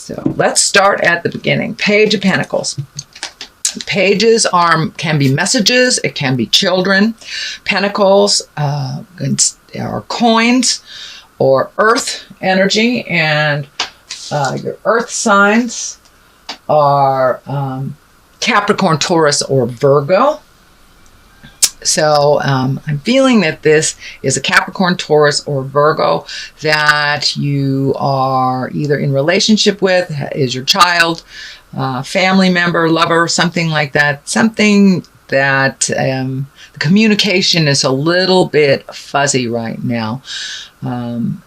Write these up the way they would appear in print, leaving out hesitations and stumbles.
So let's start at the beginning. Page of Pentacles. Pages can be messages. It can be children. Pentacles are coins or earth energy. And your earth signs are Capricorn, Taurus, or Virgo. So I'm feeling that this is a Capricorn, Taurus, or Virgo that you are either in relationship with, is your child, family member, lover, something like that. Something that the communication is a little bit fuzzy right now.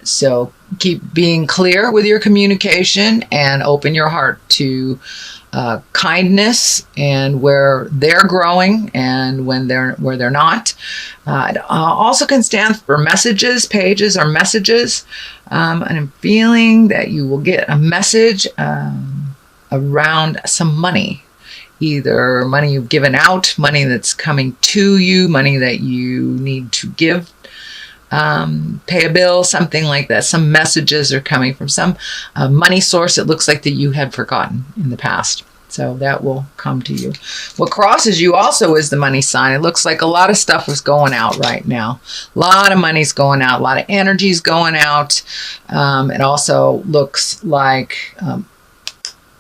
So keep being clear with your communication and open your heart to kindness and where they're growing and where they're not. It also can stand for messages. Pages are messages. And I'm feeling that you will get a message around some money. Either money you've given out, money that's coming to you, money that you need to give, pay a bill, something like that. Some messages are coming from some money source it looks like that you had forgotten in the past. So that will come to you. What crosses you also is the money sign. It looks like a lot of stuff is going out right now. A lot of money's going out. A lot of energy's going out. It also looks like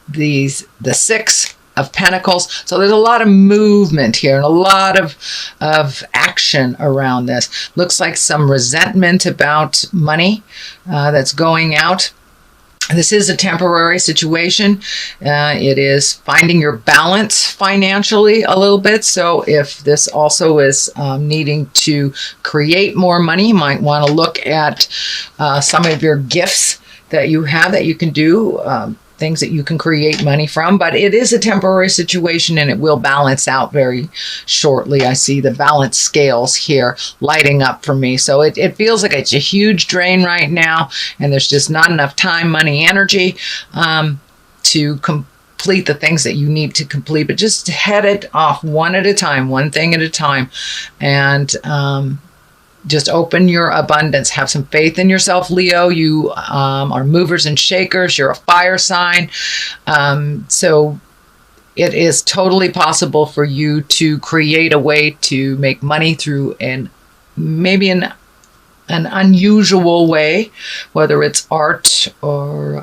the Six of Pentacles. So there's a lot of movement here and a lot of action around this. Looks like some resentment about money that's going out. This is a temporary situation. It is finding your balance financially a little bit. So if this also is needing to create more money, you might want to look at some of your gifts that you have that you can do, things that you can create money from. But it is a temporary situation and it will balance out very shortly. I see the balance scales here lighting up for me. So it feels like it's a huge drain right now and there's just not enough time, money, energy to complete the things that you need to complete. But just head it off one at a time, one thing at a time. And just open your abundance. Have some faith in yourself, Leo. You are movers and shakers. You're a fire sign. So it is totally possible for you to create a way to make money through maybe an unusual way, whether it's art or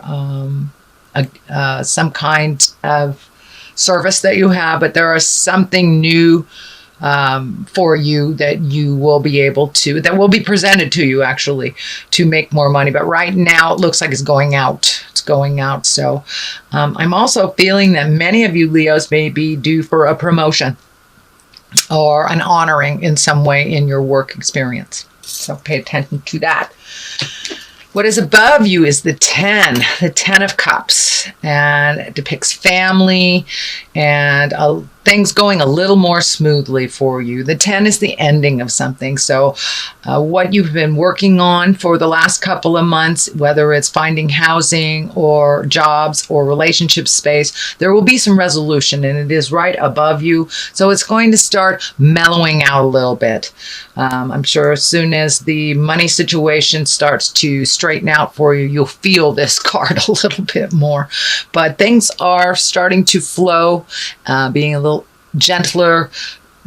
some kind of service that you have. But there is something new for you that you will be able to, that will be presented to you actually, to make more money. But right now it looks like it's going out. It's going out. So I'm also feeling that many of you Leos may be due for a promotion or an honoring in some way in your work experience. So pay attention to that. What is above you is the 10 of Cups, and it depicts family and things going a little more smoothly for you. The 10 is the ending of something. So what you've been working on for the last couple of months, whether it's finding housing or jobs or relationship space, there will be some resolution and it is right above you. So it's going to start mellowing out a little bit. I'm sure as soon as the money situation starts to straighten out for you, you'll feel this card a little bit more. But things are starting to flow, being a little gentler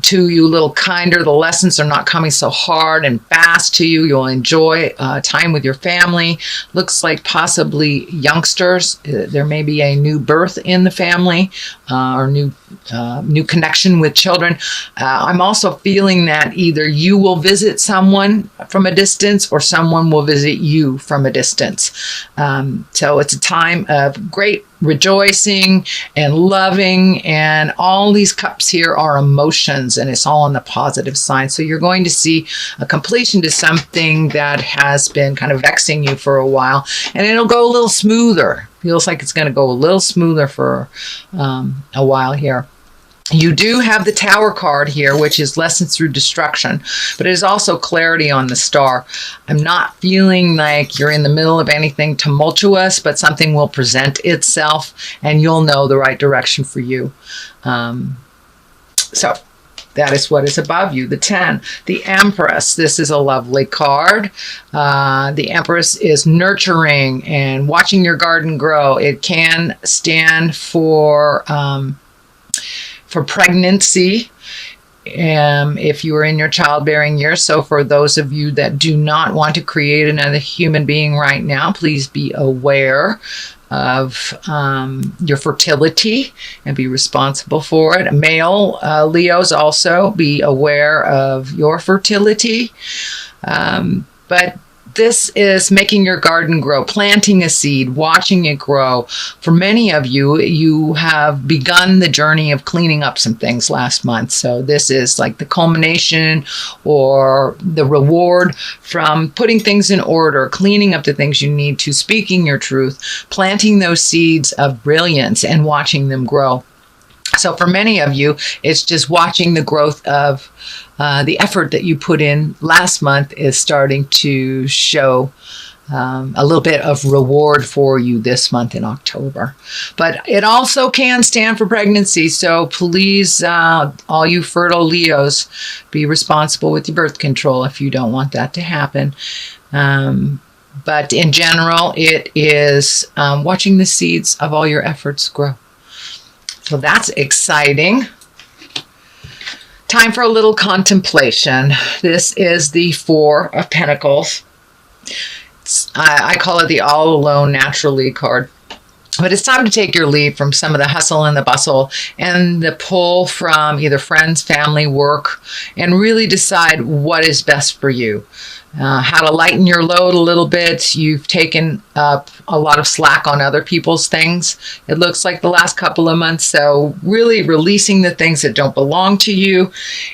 to you, a little kinder. The lessons are not coming so hard and fast to you. You'll enjoy time with your family. Looks like possibly youngsters. There may be a new birth in the family or new connection with children. I'm also feeling that either you will visit someone from a distance or someone will visit you from a distance. So it's a time of great rejoicing and loving, and all these cups here are emotions, and it's all on the positive side. So you're going to see a completion to something that has been kind of vexing you for a while, and it'll go a little smoother. Feels like it's going to go a little smoother for a while here. You do have the Tower card here, which is lessons through destruction, but it is also clarity on the Star. I'm not feeling like you're in the middle of anything tumultuous, but something will present itself and you'll know the right direction for you. So That is what is above you. The 10, the Empress. This is a lovely card. The Empress is nurturing and watching your garden grow. It can stand for pregnancy. If you are in your childbearing years. So for those of you that do not want to create another human being right now, please be aware of your fertility and be responsible for it. Male Leos, also be aware of your fertility. But this is making your garden grow, planting a seed, watching it grow. For many of you, you have begun the journey of cleaning up some things last month. So this is like the culmination or the reward from putting things in order, cleaning up the things you need to, speaking your truth, planting those seeds of brilliance and watching them grow. So for many of you, it's just watching the growth of the effort that you put in last month is starting to show a little bit of reward for you this month in October. But it also can stand for pregnancy. So please, all you fertile Leos, be responsible with your birth control if you don't want that to happen. But in general, it is watching the seeds of all your efforts grow. So that's exciting. Time for a little contemplation. This is the 4 of Pentacles. I call it the all alone naturally card. But it's time to take your leave from some of the hustle and the bustle and the pull from either friends, family, work, and really decide what is best for you. How to lighten your load a little bit. You've taken up a lot of slack on other people's things, it looks like, the last couple of months. So really releasing the things that don't belong to you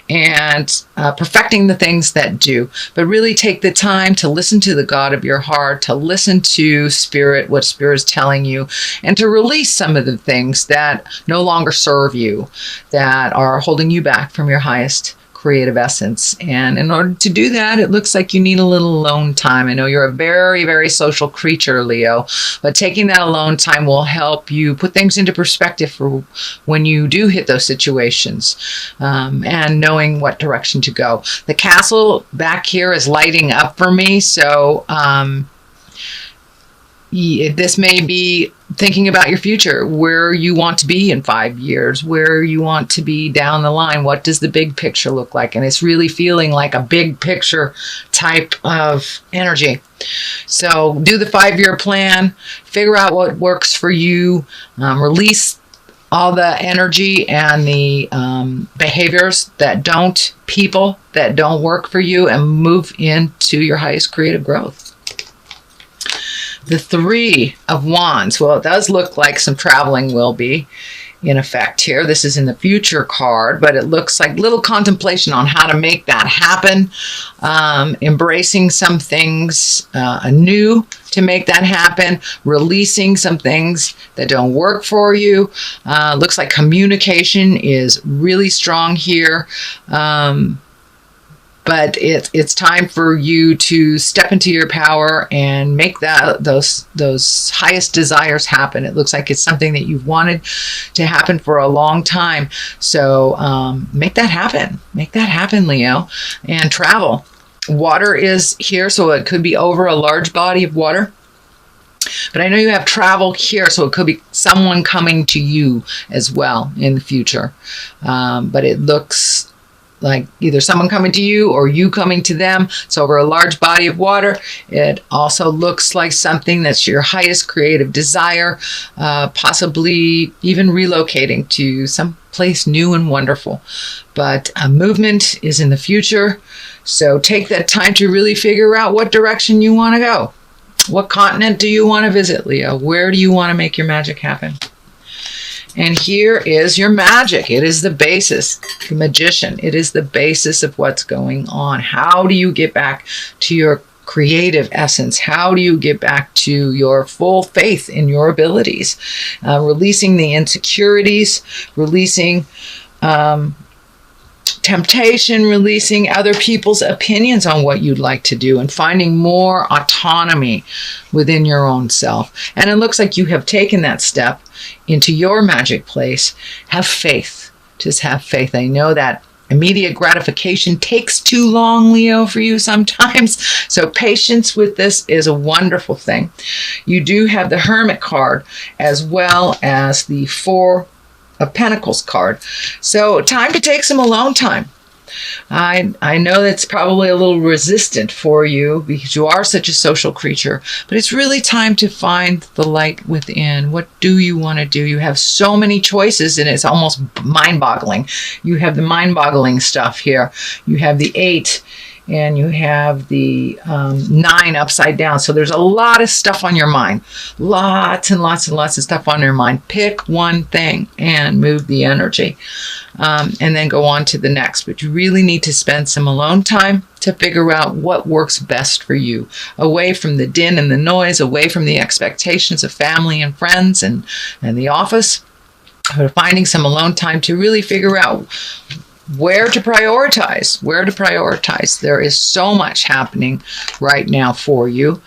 and perfecting the things that do. But really take the time to listen to the God of your heart, to listen to Spirit, what Spirit is telling you, and to release some of the things that no longer serve you, that are holding you back from your highest creative essence. And in order to do that, it looks like you need a little alone time. I know you're a very, very social creature, Leo, but taking that alone time will help you put things into perspective for when you do hit those situations, and knowing what direction to go. The castle back here is lighting up for me. So this may be thinking about your future, where you want to be in 5 years, where you want to be down the line. What does the big picture look like? And it's really feeling like a big picture type of energy. So do the 5-year plan, figure out what works for you, release all the energy and the behaviors that don't, people that don't work for you, and move into your highest creative growth. The 3 of Wands. Well, it does look like some traveling will be in effect here. This is in the future card, but it looks like little contemplation on how to make that happen. Embracing some things anew to make that happen. Releasing some things that don't work for you. Looks like communication is really strong here. But it's time for you to step into your power and make those highest desires happen. It looks like it's something that you've wanted to happen for a long time. So make that happen. Make that happen, Leo. And travel. Water is here, so it could be over a large body of water. But I know you have travel here, so it could be someone coming to you as well in the future. But it looks like either someone coming to you or you coming to them. So over a large body of water. It also looks like something that's your highest creative desire, possibly even relocating to some place new and wonderful. But movement is in the future. So take that time to really figure out what direction you want to go. What continent do you want to visit, Leo? Where do you want to make your magic happen? And here is your magic. It is the basis, the Magician. It is the basis of what's going on. How do you get back to your creative essence? How do you get back to your full faith in your abilities? Releasing the insecurities, releasing temptation, releasing other people's opinions on what you'd like to do, and finding more autonomy within your own self. And it looks like you have taken that step into your magic place. Have faith. Just have faith. I know that Immediate gratification takes too long, Leo, for you sometimes. So patience with this is a wonderful thing. You do have the Hermit card as well as the Four of Pentacles card. So time to take some alone time. I know that's probably a little resistant for you because you are such a social creature, but it's really time to find the light within. What do you want to do? You have so many choices and it's almost mind-boggling. You have the mind-boggling stuff here. You have the 8 and you have the 9 upside down. So there's a lot of stuff on your mind. Lots and lots and lots of stuff on your mind. Pick one thing and move the energy. And then go on to the next. But you really need to spend some alone time to figure out what works best for you. Away from the din and the noise, away from the expectations of family and friends and the office. But finding some alone time to really figure out where to prioritize. There is so much happening right now for you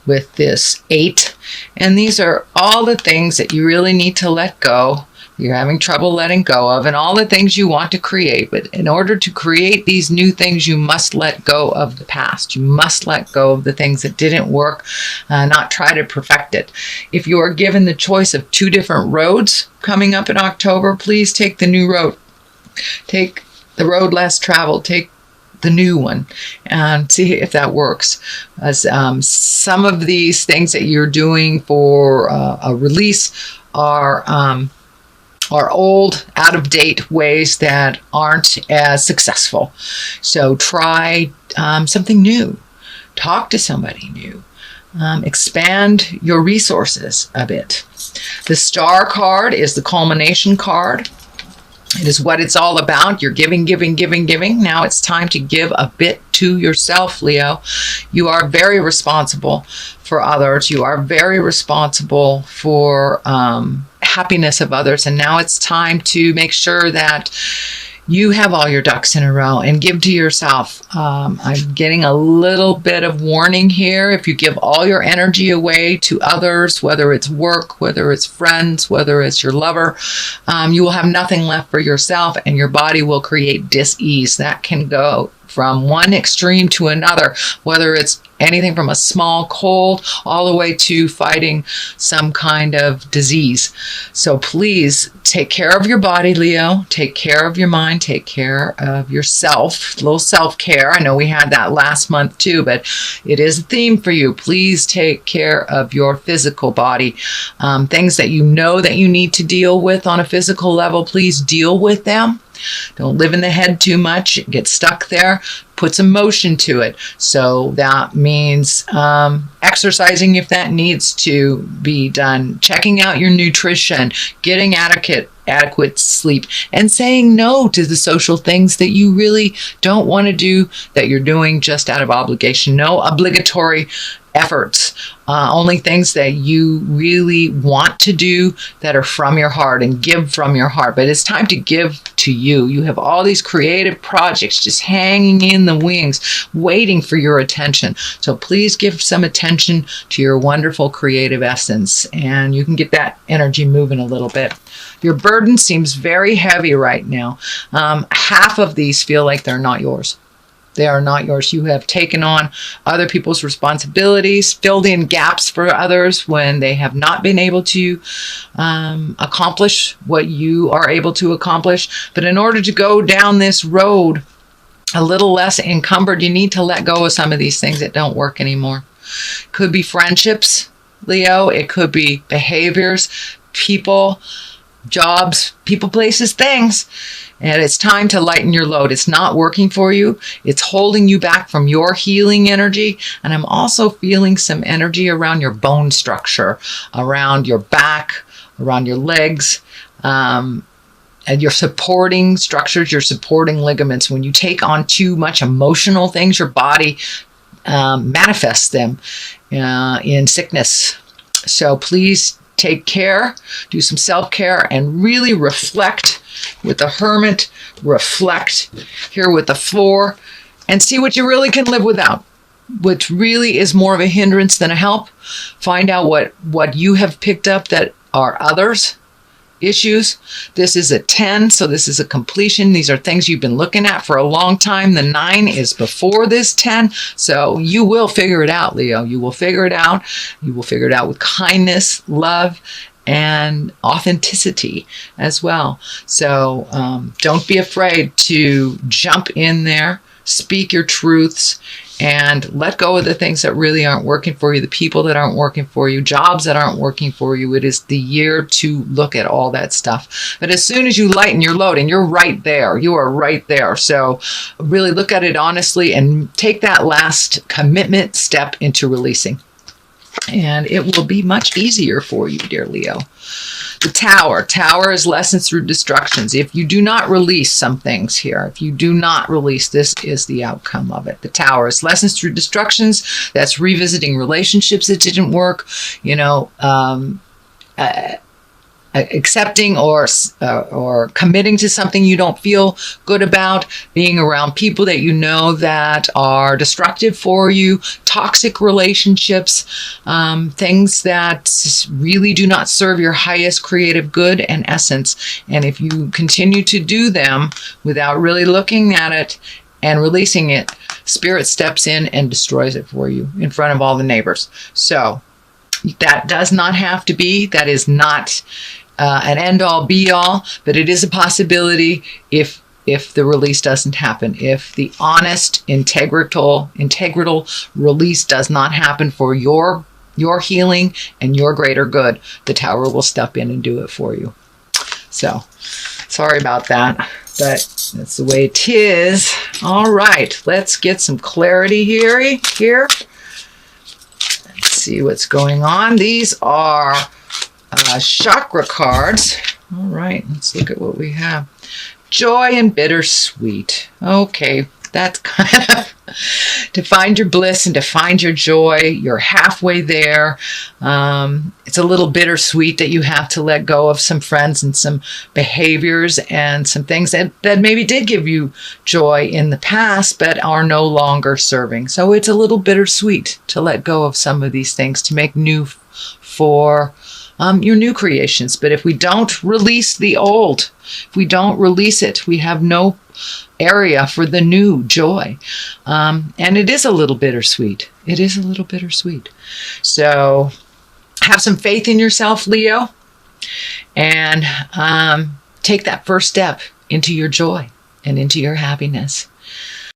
with this 8. And these are all the things that you really need to let go. You're having trouble letting go of, and all the things you want to create. But in order to create these new things, you must let go of the past. You must let go of the things that didn't work, not try to perfect it. If you are given the choice of 2 different roads coming up in October, please take the new road. Take the road less traveled. Take the new one and see if that works. As some of these things that you're doing for a release are old, out-of-date ways that aren't as successful. So try something new. Talk to somebody new. Expand your resources a bit. The Star card is the culmination card. It is what it's all about. You're giving. Now it's time to give a bit to yourself, Leo. You are very responsible for others. You are very responsible for happiness of others. And now it's time to make sure that you have all your ducks in a row and give to yourself. I'm getting a little bit of warning here. If you give all your energy away to others, whether it's work, whether it's friends, whether it's your lover, you will have nothing left for yourself and your body will create dis-ease. That can go from one extreme to another, whether it's anything from a small cold all the way to fighting some kind of disease. So please take care of your body, Leo. Take care of your mind. Take care of yourself. A little self-care. I know we had that last month too, but it is a theme for you. Please take care of your physical body. Things that you know that you need to deal with on a physical level, please deal with them. Don't live in the head too much. Get stuck there. Put some motion to it. So that means exercising if that needs to be done. Checking out your nutrition. Getting adequate sleep. And saying no to the social things that you really don't want to do, that you're doing just out of obligation. No obligatory efforts. Only things that you really want to do that are from your heart and give from your heart. But it's time to give to you. You have all these creative projects just hanging in the wings, waiting for your attention. So please give some attention to your wonderful creative essence, and you can get that energy moving a little bit. Your burden seems very heavy right now. Half of these feel like they're not yours. They are not yours. You have taken on other people's responsibilities, filled in gaps for others when they have not been able to accomplish what you are able to accomplish. But in order to go down this road a little less encumbered, you need to let go of some of these things that don't work anymore. Could be friendships, Leo. It could be behaviors, people, jobs, people, places, things. And it's time to lighten your load. It's not working for you. It's holding you back from your healing energy. And I'm also feeling some energy around your bone structure, around your back, around your legs, and your supporting structures, your supporting ligaments. When you take on too much emotional things, your body manifests them in sickness. So please take care, do some self-care, and really reflect with the Hermit. Reflect here with the 4 and see what you really can live without, which really is more of a hindrance than a help. Find out what you have picked up that are others issues. This is a 10, so this is a completion. These are things you've been looking at for a long time. The 9 is before this 10, so you will figure it out, Leo. You will figure it out. You will figure it out with kindness, love, and authenticity as well. So don't be afraid to jump in there, speak your truths, and let go of the things that really aren't working for you, the people that aren't working for you, jobs that aren't working for you. It is the year to look at all that stuff. But as soon as you lighten your load, and you're right there, you are right there. So really look at it honestly and take that last commitment step into releasing. And it will be much easier for you, dear Leo. The Tower. Tower is lessons through destructions. If you do not release some things here, if you do not release, this is the outcome of it. The Tower is lessons through destructions. That's revisiting relationships that didn't work, accepting or committing to something you don't feel good about, being around people that you know that are destructive for you, toxic relationships, things that really do not serve your highest creative good and essence. And if you continue to do them without really looking at it and releasing it, Spirit steps in and destroys it for you in front of all the neighbors. So that does not have to be. That is not an end-all, be-all, but it is a possibility if the release doesn't happen. If the honest, integral release does not happen for your healing and your greater good, the Tower will step in and do it for you. So, sorry about that, but that's the way it is. All right, let's get some clarity here. Let's see what's going on. These are chakra cards. All right, let's look at what we have. Joy and bittersweet. Okay, that's kind of to find your bliss and to find your joy. You're halfway there. It's a little bittersweet that you have to let go of some friends and some behaviors and some things that maybe did give you joy in the past but are no longer serving. So it's a little bittersweet to let go of some of these things to make new for your new creations. But if we don't release the old, if we don't release it, we have no area for the new joy. And it is a little bittersweet. It is a little bittersweet. So have some faith in yourself, Leo, and take that first step into your joy and into your happiness.